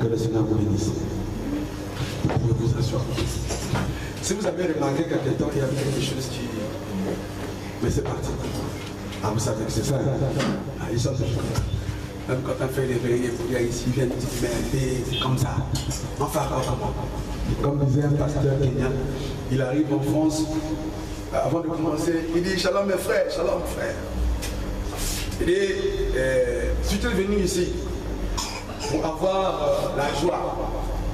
Que le Seigneur vous bénisse. Vous pouvez vous asseoir. Si vous avez remarqué quelque temps, il y avait quelque chose qui... Mais c'est parti. Ah, vous savez que c'est ça. Ah, ils sont toujours comme ça. Même quand on fait les veillées, vous voyez ici, ils viennent dire, mais c'est comme ça. Enfin, comme disait un pasteur kenyan, il arrive en France, avant de commencer, il dit shalom mes frères, shalom frères. Il dit, si tu es venu ici pour avoir la joie,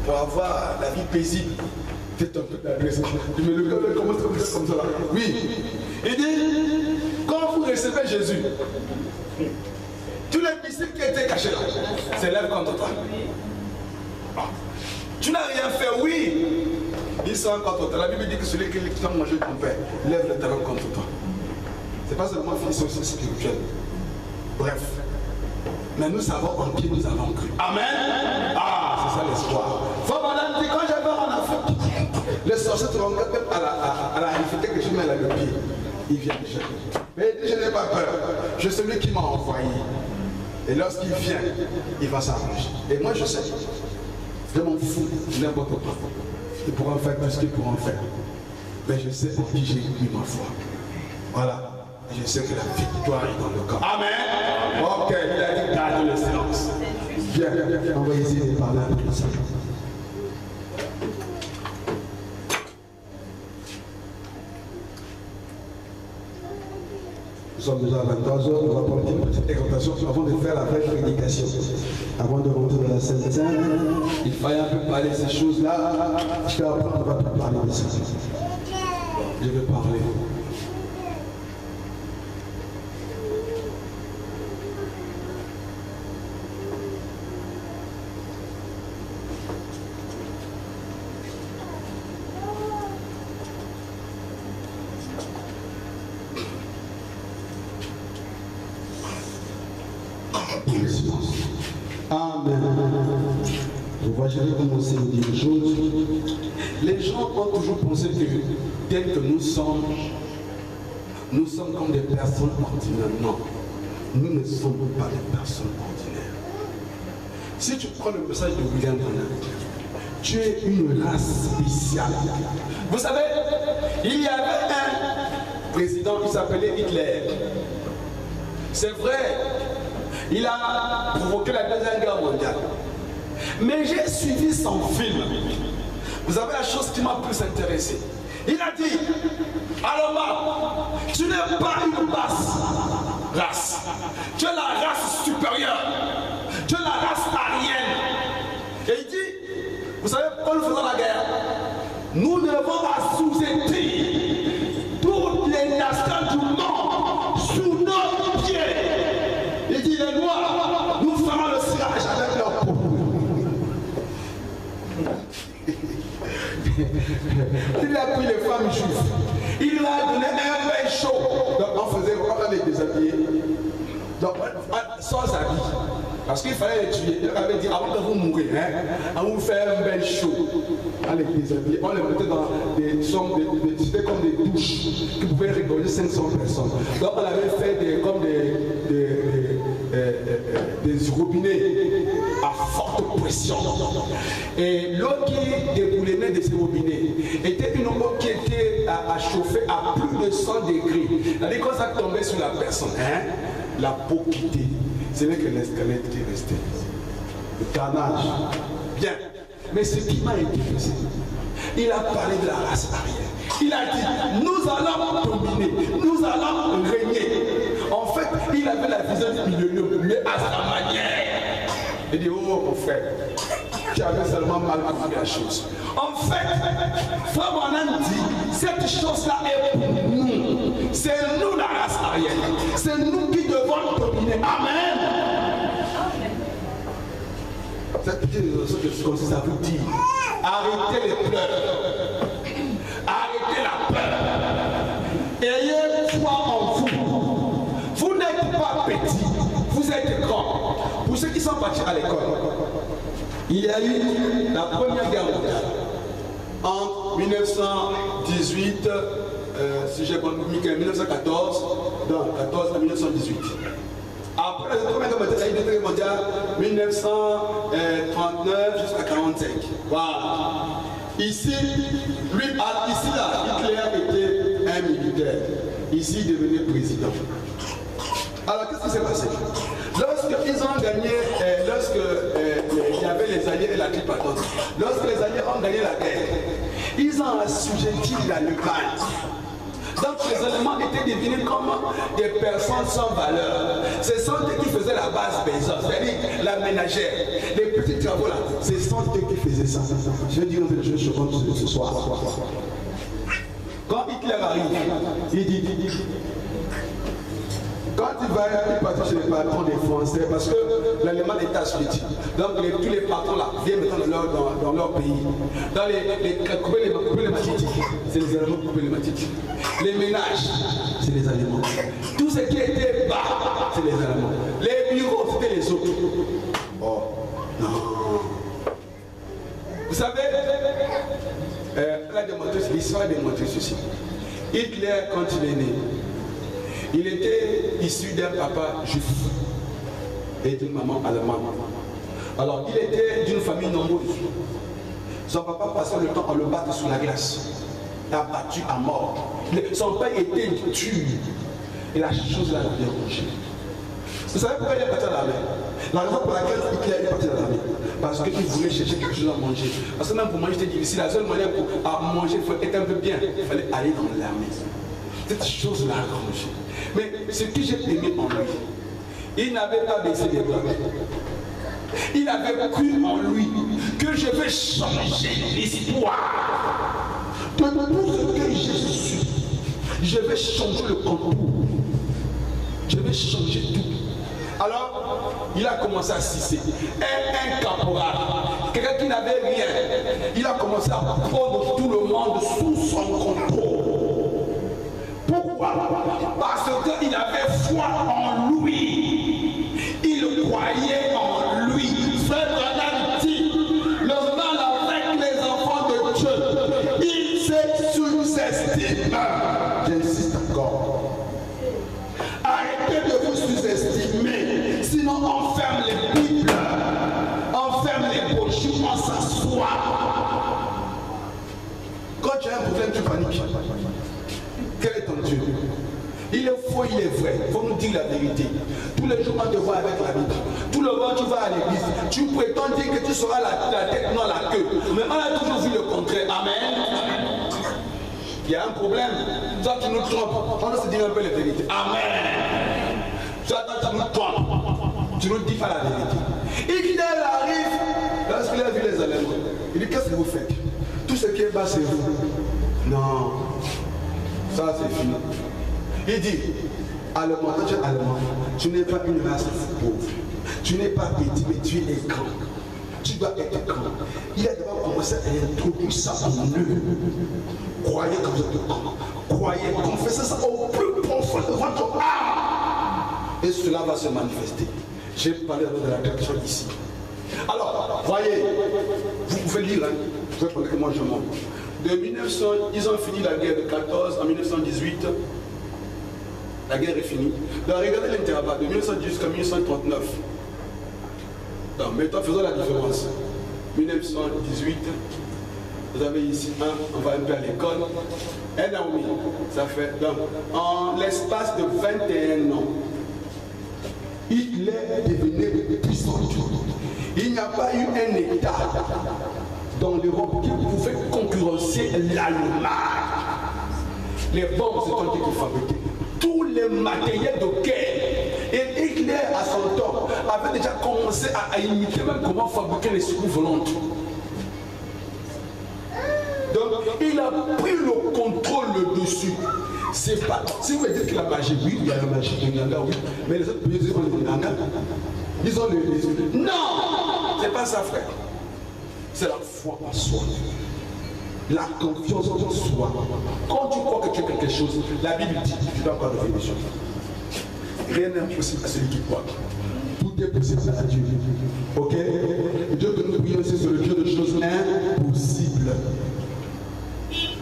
pour avoir la vie paisible, c'est un peu d'adresse. Mais le gars commence comme ça là. Oui. Il dit, quand vous recevez Jésus, tous les missiles qui étaient cachés là s'élèvent contre toi. Tu n'as rien fait, oui. Ils sont contre toi. La Bible dit que celui qui a mangé ton père lève le talon contre toi. C'est pas seulement fini, c'est aussi spirituel. Bref. Mais nous savons en qui nous avons cru. Amen. Ah, c'est ça l'espoir. Faut madame dit, quand j'avais en Afrique, les sorciers te rendent même à la réalité que je mets là le pied. Ils viennent me chercher. Mais il dit, je n'ai pas peur. Je suis celui qui m'a envoyé. Et lorsqu'il vient, il va s'arranger. Et moi je sais. Je m'en fous, n'importe quoi. Ils pourront faire tout ce qu'ils pourront faire. Mais je sais en qui j'ai mis ma foi. Voilà. Je sais que la victoire est dans le camp. Amen. Ok, il a dit garde le silence. Viens, on va essayer de parler un peu de ça. Nous sommes déjà à 23h, on va prendre une petite exhortation avant de faire la vraie prédication. Avant de rentrer dans la Sainte Seine, il fallait un peu parler de ces choses-là. Après, on va parler de ça. Je vais parler. Amen. Je vais commencer à dire une chose. Les gens ont toujours pensé que dès que nous sommes comme des personnes ordinaires. Non, nous ne sommes pas des personnes ordinaires. Si tu prends le message de William Branham, tu es une race spéciale. Vous savez, il y avait un président qui s'appelait Hitler. C'est vrai. Il a provoqué la Deuxième Guerre mondiale. Mais j'ai suivi son film. Vous savez la chose qui m'a plus intéressé. Il a dit, alors tu n'es pas une basse race. Tu es la race supérieure. Tu es la race aryenne. Et il dit, vous savez, quand nous faisons la guerre, nous devons assujettir toutes les nations du monde sous nos pieds. Il dit, les noirs, nous ferons le cirage avec leur peau. Il a pris les femmes juives. Il leur a donné un bain chaud. Donc on faisait, on les déshabiller. Donc sans habit. Parce qu'il fallait les tuer. Il avait dit, avant de vous mourir, on vous fait un bain chaud. On les déshabillait. On les mettait dans des chambres, c'était comme des douches qui pouvaient rigoler 500 personnes. Donc on avait fait comme des robinets à forte pression. Et l'eau qui déboulonnait de ces robinets était une eau qui était à chauffer à plus de 100 degrés. C'est-à-dire quand ça tombait sur la personne, la peau quittait. C'est vrai que l'esquelette qui restait. Le carnage. Bien. Mais ce qui m'a intéressé, il a parlé de la race aryenne. Il a dit, nous allons dominer, nous allons régner. En fait, il avait la vision du millénaire, mais à sa manière. Il dit, oh mon frère, tu avais seulement mal compris la chose. En fait, Frère Branham dit, cette chose-là est pour nous. C'est nous la race aryenne. C'est nous qui devons dominer. Amen. Cette petite chose consiste à vous dire, arrêtez les pleurs. Arrêtez la peur. Ayez foi en vous. Vous n'êtes pas petit, vous êtes grand. Pour ceux qui sont partis à l'école, il y a eu la Première Guerre mondiale. En 1918, si j'ai compris, 1914, donc 14 à 1918. Après Après la première guerre mondiale, 1939 jusqu'à 1945. Voilà. Ici, lui, ici là, Hitler était un militaire. Ici, il devenait président. Alors, qu'est-ce qui s'est passé? Lorsqu'ils ont gagné, il y avait les Alliés et la tripatone, lorsque les Alliés ont gagné la guerre, ils ont assujetti l'Allemagne. Donc les Allemands étaient devenus comme des personnes sans valeur. Ce sont eux qui faisaient la base maison, c'est-à-dire la ménagère, les petits travaux là, ce sont eux qui faisaient ça. Je vais dire une chose ce soir. Quand Hitler arrive, il dit, quand il va partir chez les patrons des Français, parce que l'Allemagne est assujetti. Donc tous les patrons là viennent maintenant dans leur pays. Dans les matitiques, c'est les Allemands qui coupaient les matitiques. Les ménages, c'est les Allemands. Tout ce qui était bas, c'est les Allemands. Les bureaux, c'était les autres. Oh, non. Vous savez, l'histoire a démontré ceci. Hitler, quand il est né, il était issu d'un papa juif et d'une maman allemande. Alors, il était d'une famille nombreuse. Son papa passait le temps à le battre sous la glace, abattu à mort. Son père était dur. Et la chose là l'a dérangé. Vous savez pourquoi il est parti à l'armée? La raison pour laquelle Hitler est parti à l'armée, parce qu'il voulait chercher quelque chose à manger. Parce que même pour manger c'était difficile. La seule manière pour manger était un peu bien. Il fallait aller dans l'armée. Cette chose l'a arrangé. Mais ce que j'ai aimé en lui, il n'avait pas baissé les bras. Il avait cru en lui que je vais changer l'histoire. De tout ce que je suis, je vais changer le contour. Je vais changer tout. Alors, il a commencé à cisser. Un caporal, quelqu'un qui n'avait rien, il a commencé à prendre tout le monde sous son contrôle. Pourquoi? Parce qu'il avait foi en lui. Il croyait en lui. Frère Branham dit, le mal avec les enfants de Dieu, il se sous-estime. J'insiste encore. Arrêtez de vous sous-estimer. Sinon on ferme les Bibles, on ferme les brochures, on s'assoit. Quand tu as un problème, tu paniques. Quel est ton Dieu? Il est faux, il est vrai. Il faut nous dire la vérité. Tous les jours, on te voit avec la Bible. Tout le monde, tu vas à l'église. Tu prétends dire que tu seras la tête, non la queue. Mais on a toujours vu le contraire. Amen. Il y a un problème. Toi, tu nous trompes. On doit se dire un peu la vérité. Amen. Toi, tu nous trompes. Tu nous dis pas la vérité. Hitler arrive. Lorsqu'il a vu les Allemands, il dit, qu'est-ce que vous faites? Tout ce qui est bas, c'est vous. Non. Ça, c'est fini. Il dit, allemand, quand tu es allemand, tu n'es pas une race pauvre. Tu n'es pas petit, mais tu es grand. Tu dois être grand. Il a d'abord commencé à introduire ça en eux. Croyez que vous êtes grand. Croyez, confessez ça au plus profond de votre âme. Et cela va se manifester. J'ai parlé de la création ici. Alors, voyez, vous pouvez lire, hein. Vous pouvez prendre que moi je monte. De 1900, ils ont fini la guerre de 14 en 1918. La guerre est finie. Donc regardez l'intervalle de 1918 jusqu'à 1939. Donc maintenant faisons la différence. 1918, vous avez ici on va un peu à l'école. Un an, oui, ça fait. Donc en l'espace de 21 ans, Hitler est devenu puissant. Il n'y a pas eu un État dans l'Europe qui pouvait concurrencer l'Allemagne. Les bombes sont été fabriquées. Tous les matériels de guerre. Et Hitler, à son temps, avait déjà commencé à imiter même comment fabriquer les secours volantes. Donc, il a pris le contrôle dessus. C'est pas. Si vous dites que la magie, oui, il y a la magie de Nganga, oui. Mais les autres pays, ils ont les Nganga. Ils ont les. Non! C'est pas ça, frère. C'est la foi en soi. La confiance en soi. Quand tu crois que tu es quelque chose, la Bible dit, tu dois avoir de choses. Rien n'est impossible à celui qui croit. Tout est possible à Dieu. Ok? Dieu que nous prions, c'est sur le Dieu de choses impossibles.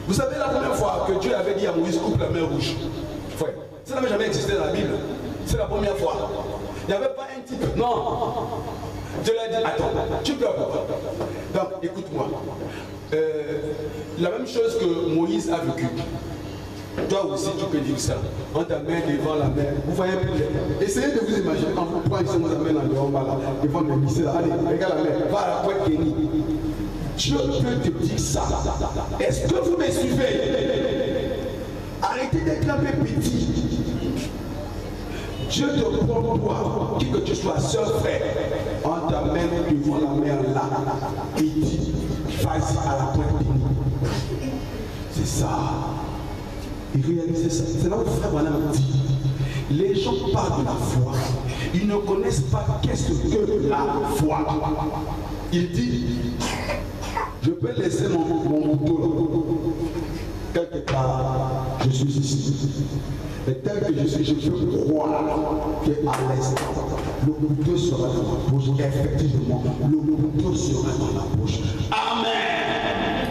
Vous savez la première fois que Dieu avait dit à Moïse, coupe la mer rouge. Ça n'avait jamais existé dans la Bible. C'est la première fois. Il n'y avait pas Non. Dieu l'a dit, attends, tu peux avoir. Donc, écoute-moi. La même chose que Moïse a vécu. Toi aussi, tu peux dire ça. On t'amène devant la mer. Vous voyez, essayez de vous imaginer quand vous prenez ici, on vous amène en dehors, là, devant le lycée. Allez, regarde la mer, va à la pointe Kéni. Dieu peut te dire ça. Est-ce que vous me suivez? Arrêtez d'être un peu petit. Dieu te prend toi, qui que tu sois, soeur, frère, on t'amène devant la mer là. Et dit, vas-y à la pointe Kéni. C'est ça. Il réalisait ça. C'est là où frère Branham dit. Les gens parlent de la foi. Ils ne connaissent pas qu'est-ce que la foi. Il dit, je peux laisser mon couteau quelque part, je suis ici. Mais tel que je suis, je peux croire qu'à l'instant, le couteau sera dans ma bouche. Effectivement, le couteau sera dans ma bouche. Amen.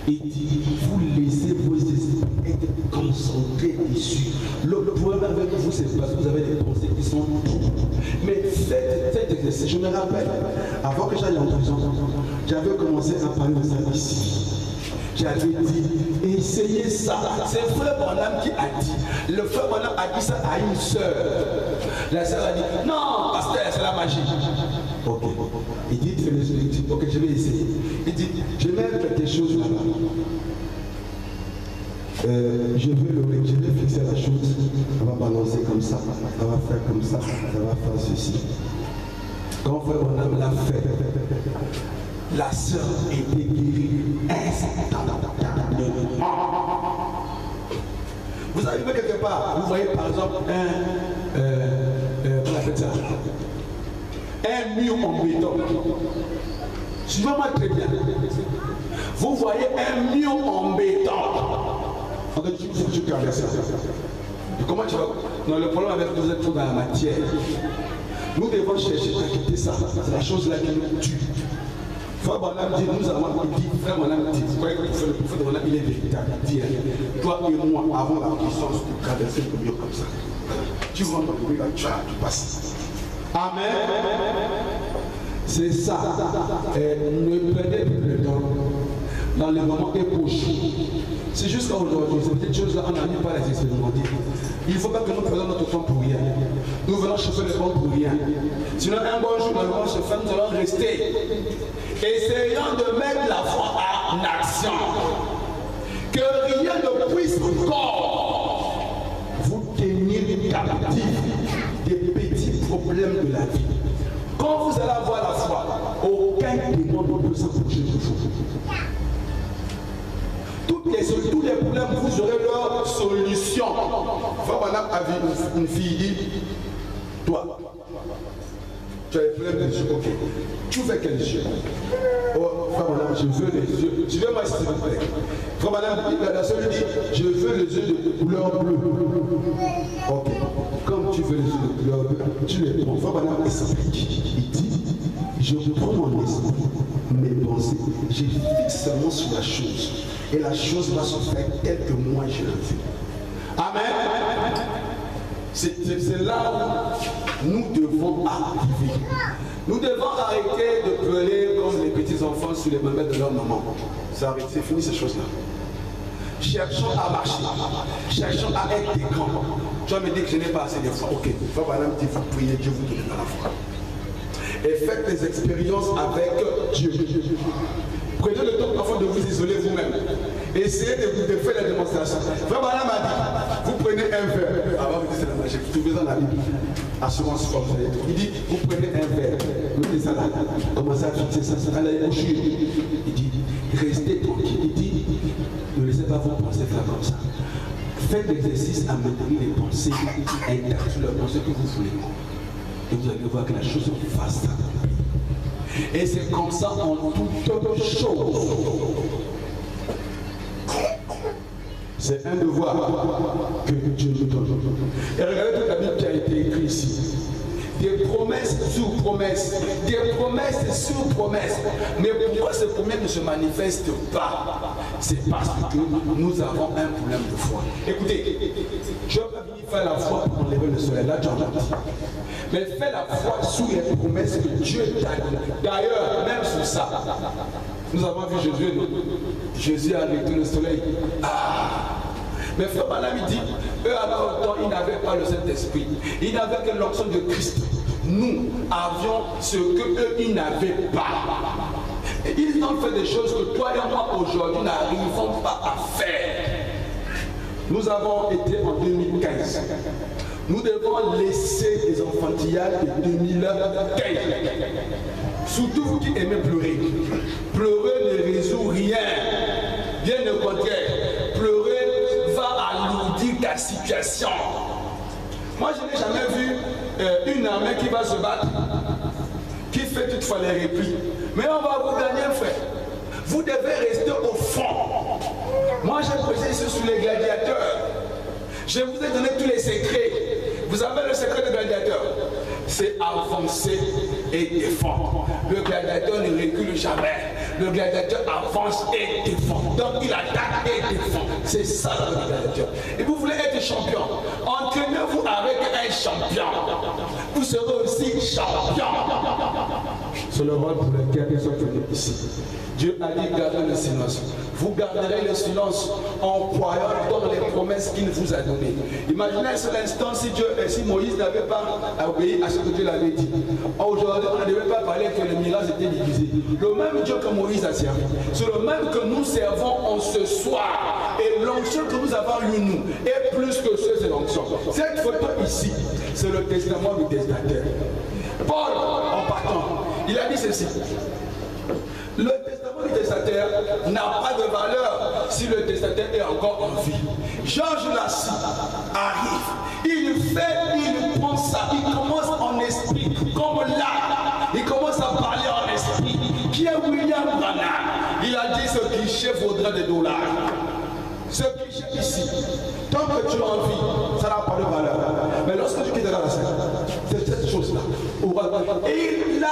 Il dit, vous laissez vos esprits être concentrés dessus. Le problème avec vous, c'est parce que vous avez des pensées qui sont tout. Mais cet exercice, je me rappelle, avant que j'aille en prison, j'avais commencé à parler de ça ici. J'avais dit, essayez ça. C'est frère Branham qui a dit. Le frère Branham a dit ça à une sœur. La sœur a dit, non, pasteur, c'est la magie. Ok. Il dit, ok, je vais essayer. Il dit, je vais mettre quelque chose là-bas. Je vais fixer la chose. On va balancer comme ça. On va faire comme ça. On va faire ceci. Quand frère Branham l'a fait, la sœur était guérie instantanément. Vous arrivez quelque part, vous voyez par exemple un mur en béton. Suivez-moi très bien. Vous voyez un mur en béton. En fait, il faut que tu traverses ça. Et comment tu vas? Non, le problème avec nous, vous êtes trop dans la matière. Nous devons chercher à quitter ça. C'est la chose là qui nous tue. Frère Branham dit, nous avons dit, frère Branham dit, vous croyez que le prophète Branham, il est véritable. Il dit, toi et moi, avant la puissance de traverser le mur comme ça. Tu rentres dans le mur, tu passes. Amen. C'est ça. Ne perdez plus le temps dans les moments épouchés. C'est juste qu'aujourd'hui, ces petites choses-là, on n'arrive pas à les expérimenter. Il ne faut pas que nous prenions notre temps pour rien. Nous venons chauffer le temps pour rien. Sinon, un bon jour, nous allons se faire, nous allons rester. Essayons de mettre la foi en action. Que rien ne puisse encore vous tenir captif des petits problèmes de la vie. Quand vous allez avoir la foi, aucun démon ne peut s'approcher de vous. Tous les problèmes, vous aurez leur solution. Frère Branham a vu une fille dit, toi, tu as les problèmes des yeux, ok. Tu veux quels yeux? Oh, frère Branham, je veux les yeux. Tu veux moi s'il vous plaît? Frère Branham, la seule dit, je veux les yeux de couleur bleue. Ok. Comme tu veux les yeux de couleur bleue, tu les prends. Frère Branham s'applique. Il dit, je prends mon esprit, mes pensées, je fixe seulement sur la chose. Et la chose va se faire telle que moi je le veux. Amen. C'est là où nous devons activer. Nous devons arrêter de pleurer comme les petits enfants sur les mamelles de leur maman. C'est fini ces choses-là. Cherchons à marcher. Cherchons à être des grands. Tu vas me dire que je n'ai pas assez de foi. Ok. Frère Branham dit, vous priez, Dieu vous donne la foi. Et faites des expériences avec Dieu. Prenez le temps parfois de vous isoler vous-même. Essayez de faire la démonstration. Frère Branham a dit, vous prenez un verre. Avant vous dites c'est la magie, vous trouvez dans la Bible. Assurance comme ça. Il dit, vous prenez un verre. Mettez ça là. Commencez à fixer ça. Ça allait boucher. Il dit, restez tranquille. Il dit, ne laissez pas vos pensées faire comme ça. Faites l'exercice à maintenir les pensées intactes sur les pensées que vous voulez. Et vous allez voir que la chose va s'accomplir. Et c'est comme ça en toute chose. C'est un devoir que Dieu nous donne. Et regardez toute la Bible qui a été écrite ici. des promesses sur promesses, des promesses sur promesses. Mais pourquoi ces promesses ne se manifestent pas? C'est parce que nous avons un problème de foi. Écoutez, je vais pas venir faire la foi pour enlever le soleil, là j'en ai. Mais fais la foi sur les promesses que Dieu t'a données. D'ailleurs, même sur ça, nous avons vu Jésus, Jésus a arrêté le soleil. Mais frère Branham dit, eux à leur temps, ils n'avaient pas le Saint-Esprit. Ils n'avaient que l'onction de Christ. Nous avions ce qu'eux, ils n'avaient pas. Et ils ont fait des choses que toi et moi aujourd'hui n'arrivons pas à faire. Nous avons été en 2015. Nous devons laisser les enfantillages de 2015. Surtout vous qui aimez pleurer. Pleurer ne résout rien. Bien au contraire. Pleurer va alourdir ta situation. Moi, je n'ai jamais vu une armée qui va se battre, qui fait toutefois les répits. Mais on va vous gagner, frère. Vous devez rester au fond. Moi, j'ai posé ici sur les gladiateurs. Je vous ai donné tous les secrets. Vous avez le secret du gladiateur. C'est avancer et défendre. Le gladiateur ne recule jamais. Le gladiateur avance et défend. Donc il attaque et défend. C'est ça le gladiateur. Et vous voulez être champion. Entraînez-vous avec un champion. Vous serez aussi champion. C'est le rôle pour lequel ils sont venus ici. Dieu a dit gardez le silence. Vous garderez le silence en croyant dans les promesses qu'il vous a données. Imaginez à cet instant si Moïse n'avait pas obéi à ce que Dieu l'avait dit. Aujourd'hui, on ne devait pas parler que le miracle était divisé. Le même Dieu que Moïse a servi, c'est le même que nous servons en ce soir. Et l'onction que nous avons eu, nous, est plus que ce, c'est l'onction. Cette photo ici, c'est le testament du testateur. Paul, en partant, il a dit ceci. Le testament du testateur n'a pas de valeur si le testateur est encore en vie. Georges Lassie arrive, il prend ça, il commence en esprit, comme là, il commence à parler en esprit. Qui est William Branham? Il a dit ce cliché vaudra des dollars. Ce cliché ici, tant que tu as envie, ça n'a pas de valeur. Mais lorsque tu quitteras la scène, c'est cette chose-là. Et il a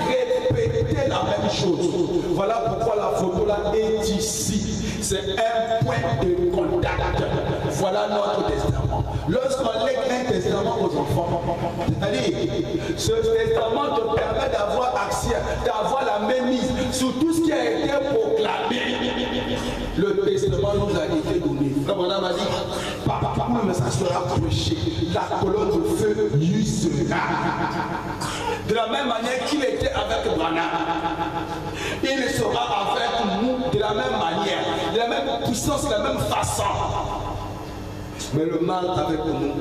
répété la même chose. Voilà pourquoi la photo là est ici. C'est un point de contact. Voilà notre testament. Lorsqu'on lègue un testament aux enfants, c'est-à-dire, ce testament te permet d'avoir accès, d'avoir la mainmise sur tout ce qui a été proclamé. Le testament nous a été donné. Frère Branham a dit, partout le message sera prêché, la colonne de feu lui sera. De la même manière qu'il était avec Branham, il sera avec nous de la même manière, de la même puissance, de la même façon. Mais le mal avec nous,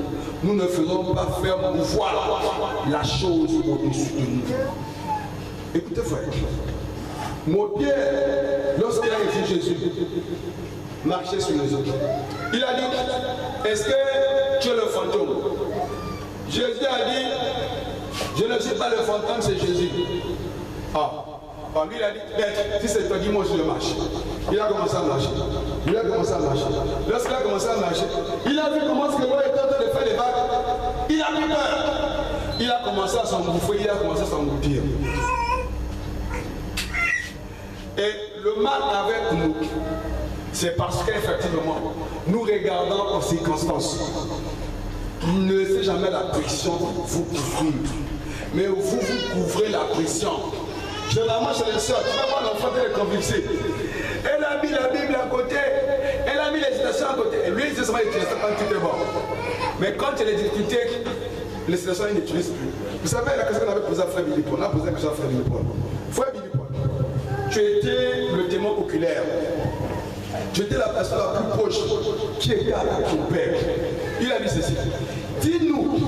nous ne faisons pas faire mouvoir la chose au-dessus de nous. Écoutez, frère, Pierre, lorsqu'il a vu Jésus marcher sur les eaux, il a dit, est-ce que tu es le fantôme? Jésus a dit, je ne suis pas le fantôme, c'est Jésus. Lui, il a dit, si c'est toi, dis-moi je marche. Il a commencé à marcher. Lorsqu'il a commencé à marcher, il a vu comment ce que l'eau était en train de faire des vagues. Il a eu peur. Il a commencé à s'engouffrer, il a commencé à s'engloutir. Et le mal avec nous, c'est parce qu'effectivement, nous regardons aux circonstances. Ne laissez jamais la pression vous couvrir. Mais vous couvrez la pression. Généralement chez les soeurs, tu vas voir l'enfant de convulser. Elle a mis la Bible à côté, elle a mis les citations à côté. Et lui, il dit seulement qu'il n'utilise pas tout est bon. Mais quand il est difficulté, les citations, il n'utilise plus. Vous savez la question qu'on avait posée à Frère Billy Paul. On a posé la question à Frère Billy Paul. Frère Billy Paul, tu étais le témoin oculaire. Tu étais la personne la plus proche qui était avec ton père. Il a dit ceci. Dis-nous,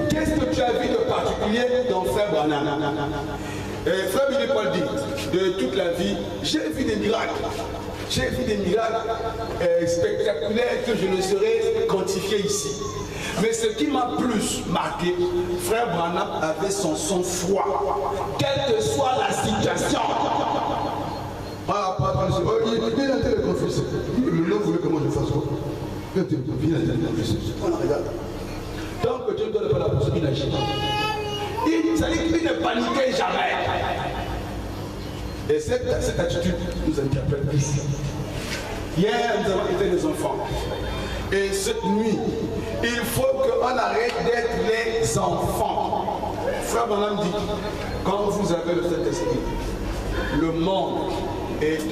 qu'est-ce que tu as vu de particulier dans Frère Branham? Frère Billy Paul dit, de toute la vie, j'ai vu des miracles. J'ai vu des miracles spectaculaires que je ne saurais quantifier ici. Mais ce qui m'a plus marqué, Frère Branham avait son sang-froid, quelle que soit la situation. Il vient d'entrer le confesseur. Le nom voulait que moi je fasse quoi? Il vient d'entrer le confesseur. On regarde. Tant que Dieu ne donne pas la personne, il agit. Ça dit qu'il ne paniquait jamais. Et cette attitude nous interpelle plus. Hier, nous avons été des enfants. Et cette nuit, il faut qu'on arrête d'être les enfants. Frère Branham dit, quand vous avez le Saint-Esprit, le monde est